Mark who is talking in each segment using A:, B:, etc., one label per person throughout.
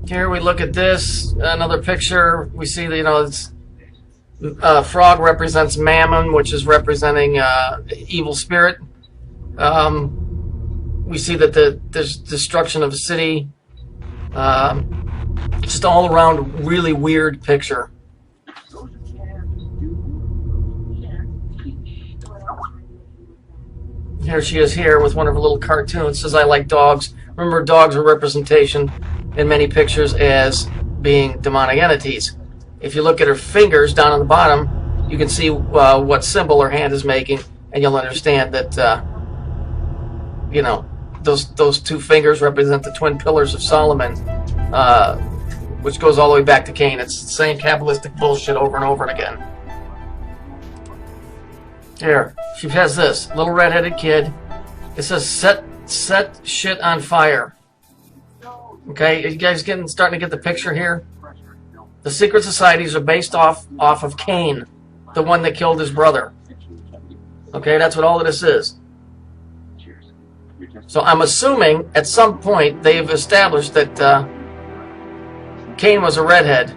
A: Here we look at this, another picture. We see that, you know, it's frog represents Mammon, which is representing evil spirit. We see that there's destruction of a city. Just all around really weird picture. Here she is here with one of her little cartoons. Says, I like dogs. Remember, dogs are representation in many pictures as being demonic entities. If you look at her fingers down on the bottom, you can see what symbol her hand is making, and you'll understand that, you know, those two fingers represent the twin pillars of Solomon, which goes all the way back to Cain. It's the same Kabbalistic bullshit over and over again. Here, she has this little red-headed kid. It says, set shit on fire. Okay, are you guys starting to get the picture here? The secret societies are based off of Cain, the one that killed his brother. Okay, that's what all of this is. So I'm assuming at some point they've established that Cain was a redhead.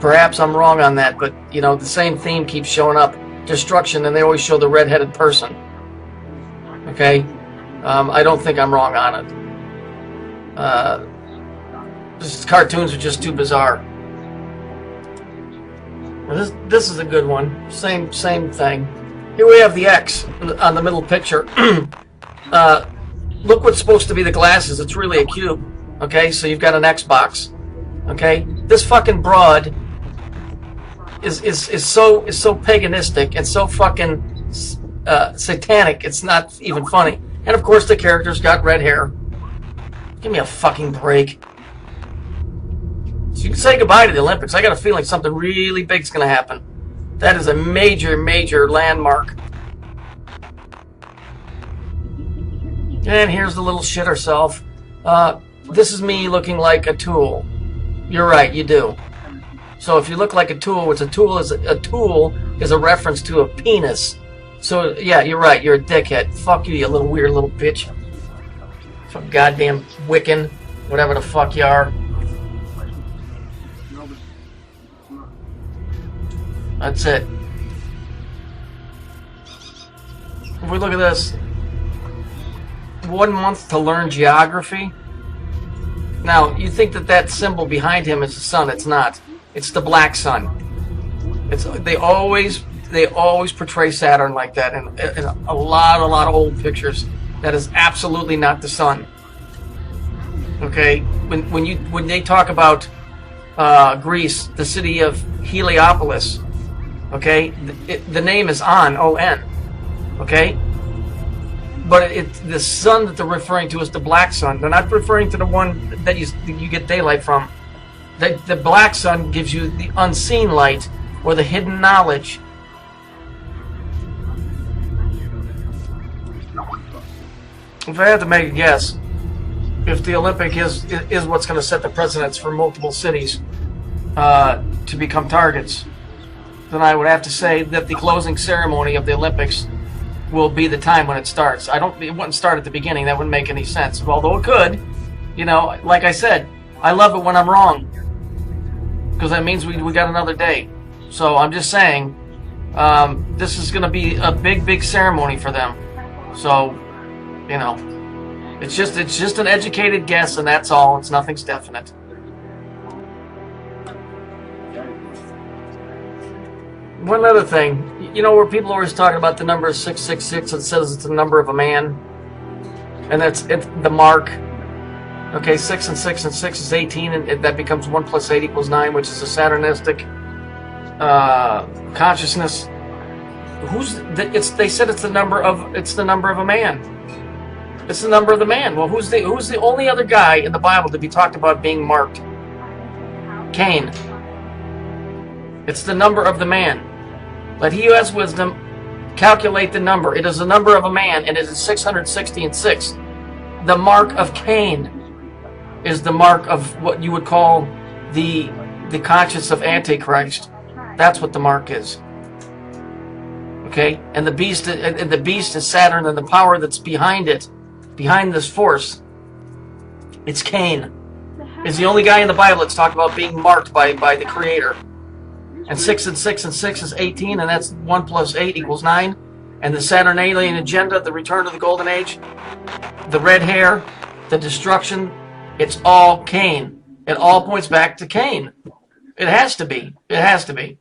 A: Perhaps I'm wrong on that, but you know, the same theme keeps showing up. Destruction, and they always show the red-headed person. Okay? I don't think I'm wrong on it. These cartoons are just too bizarre. This is a good one. Same thing. Here we have the X on the middle picture. Look what's supposed to be the glasses. It's really a cube. Okay, so you've got an Xbox. Okay, this fucking broad is so paganistic and so fucking satanic. It's not even funny. And of course, the character's got red hair. Give me a fucking break. So you can say goodbye to the Olympics. I got a feeling something really big's going to happen. That is a major, major landmark. And here's the little shit herself. This is me looking like a tool. You're right, you do. So if you look like a tool, which a tool is a reference to a penis. So yeah, you're right. You're a dickhead. Fuck you, you little weird little bitch. Some goddamn Wiccan, whatever the fuck you are. That's it. If we look at this, 1 month to learn geography. Now, you think that symbol behind him is the sun. It's not. It's the black sun. They always portray Saturn like that in a lot of old pictures. That is absolutely not the sun. Okay, when they talk about Greece, the city of Heliopolis, okay, the name is On, okay, but the sun that they're referring to is the black sun. They're not referring to the one that you get daylight from. The black sun gives you the unseen light or the hidden knowledge. If I had to make a guess, if the Olympic is what's going to set the precedents for multiple cities to become targets, then I would have to say that the closing ceremony of the Olympics will be the time when it starts. It wouldn't start at the beginning. That wouldn't make any sense. Although it could, you know, like I said, I love it when I'm wrong, because that means we got another day. So I'm just saying, this is going to be a big ceremony for them. So, you know, it's just an educated guess, and that's all. It's nothing's definite. One other thing, you know, where people are always talking about the number 666, it says it's the number of a man, and it's the mark. Okay, 6 and 6 and 6 is 18, and that becomes 1 plus 8 equals 9, which is a Saturnistic consciousness. They said it's the number of a man. It's the number of the man. Well, who's the only other guy in the Bible to be talked about being marked? Cain. It's the number of the man. Let he who has wisdom calculate the number. It is the number of a man, and it is 660 and 6. The mark of Cain is the mark of what you would call the conscience of Antichrist. That's what the mark is. Okay, and the beast is Saturn, and the power that's behind it, behind this force, It's Cain. He's the only guy in the Bible that's talked about being marked by the Creator. And 6 and 6 and 6 is 18, and that's 1 plus 8 equals 9. And the Saturnalian agenda, the return to the Golden Age, the red hair, the destruction, it's all Cain. It all points back to Cain. It has to be. It has to be.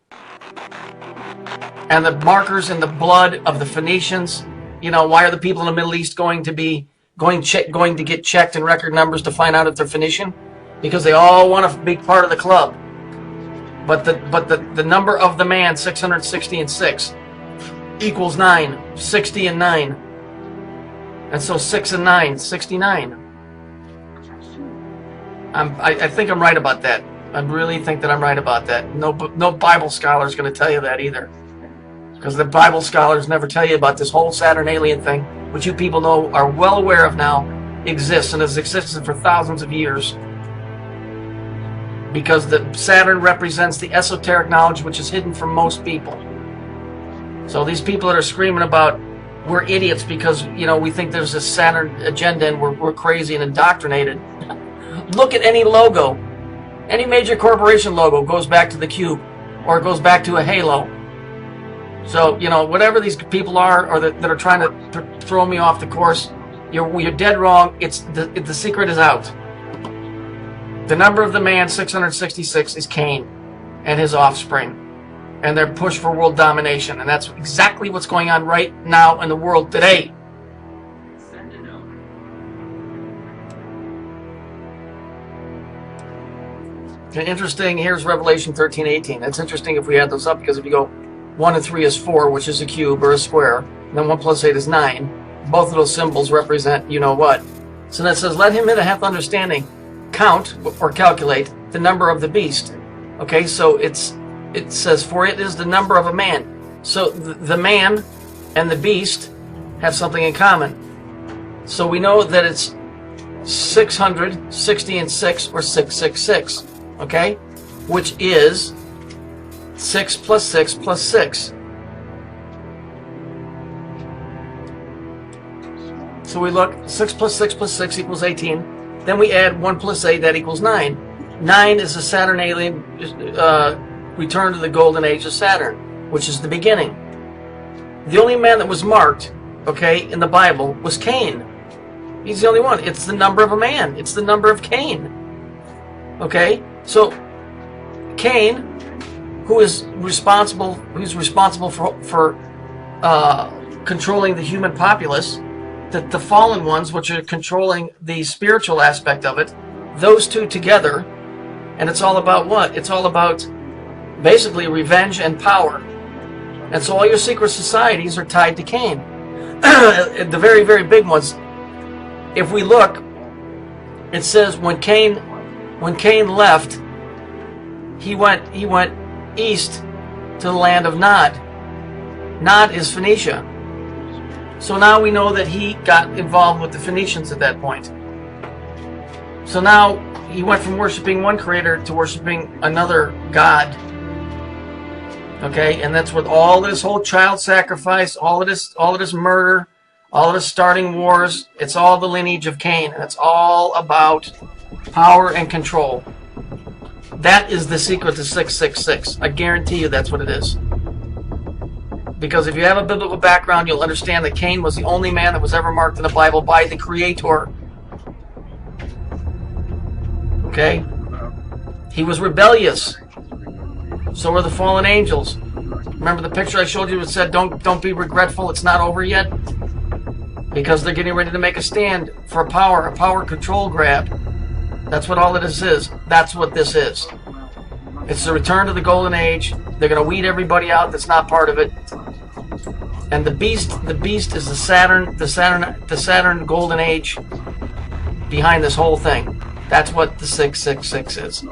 A: And the markers in the blood of the Phoenicians, you know, why are the people in the Middle East going to get checked in record numbers to find out if they're Phoenician? Because they all want a big part of the club. But the number of the man, 660 and 6, equals 9. 60 and 9. And so 6 and 9, 69. I think I'm right about that. I really think that I'm right about that. No Bible scholar is going to tell you that either. Because the Bible scholars never tell you about this whole Saturnalian thing, which you people know, are well aware of now, exists and has existed for thousands of years. Because the Saturn represents the esoteric knowledge which is hidden from most people. So these people that are screaming about we're idiots because, you know, we think there's this Saturn agenda and we're crazy and indoctrinated. Look at any logo. Any major corporation logo goes back to the cube or it goes back to a halo. So, you know, whatever these people are or that are trying to throw me off the course, you're dead wrong. It's the secret is out. The number of the man, 666, is Cain and his offspring. And their push for world domination. And that's exactly what's going on right now in the world today. Interesting, here's Revelation 13:18. That's interesting if we add those up, because if you go 1 and 3 is 4, which is a cube or a square, and then 1 plus 8 is 9. Both of those symbols represent you know what. So that says, let him that hath understanding count or calculate the number of the beast. Okay, so it says, for it is the number of a man. So the man and the beast have something in common. So we know that it's 660 and 6 or 666. Okay, which is 6 plus 6 plus 6. So we look, 6 plus 6 plus 6 equals 18. Then we add 1 plus 8, that equals 9. 9 is the Saturnalian return to the golden age of Saturn, which is the beginning. The only man that was marked, okay, in the Bible was Cain. He's the only one. It's the number of a man. It's the number of Cain. Okay? So Cain, who's responsible for controlling the human populace, the fallen ones, which are controlling the spiritual aspect of it, those two together, and it's all about what? It's all about basically revenge and power. And so all your secret societies are tied to Cain. The very, very big ones. If we look, it says when Cain left, he went east to the land of Nod. Nod is Phoenicia. So now we know that he got involved with the Phoenicians at that point. So now he went from worshiping one creator to worshiping another god. Okay, and that's what all this whole child sacrifice, all of this murder, all of this starting wars, it's all the lineage of Cain, and it's all about power and control. That is the secret to 666. I guarantee you that's what it is. Because if you have a biblical background, you'll understand that Cain was the only man that was ever marked in the Bible by the Creator. Okay? He was rebellious. So were the fallen angels. Remember the picture I showed you that said, don't be regretful, it's not over yet? Because they're getting ready to make a stand for a power control grab. That's what all of this is. That's what this is. It's the return to the golden age. They're going to weed everybody out that's not part of it. And the beast is the Saturn golden age behind this whole thing. That's what the 666 is.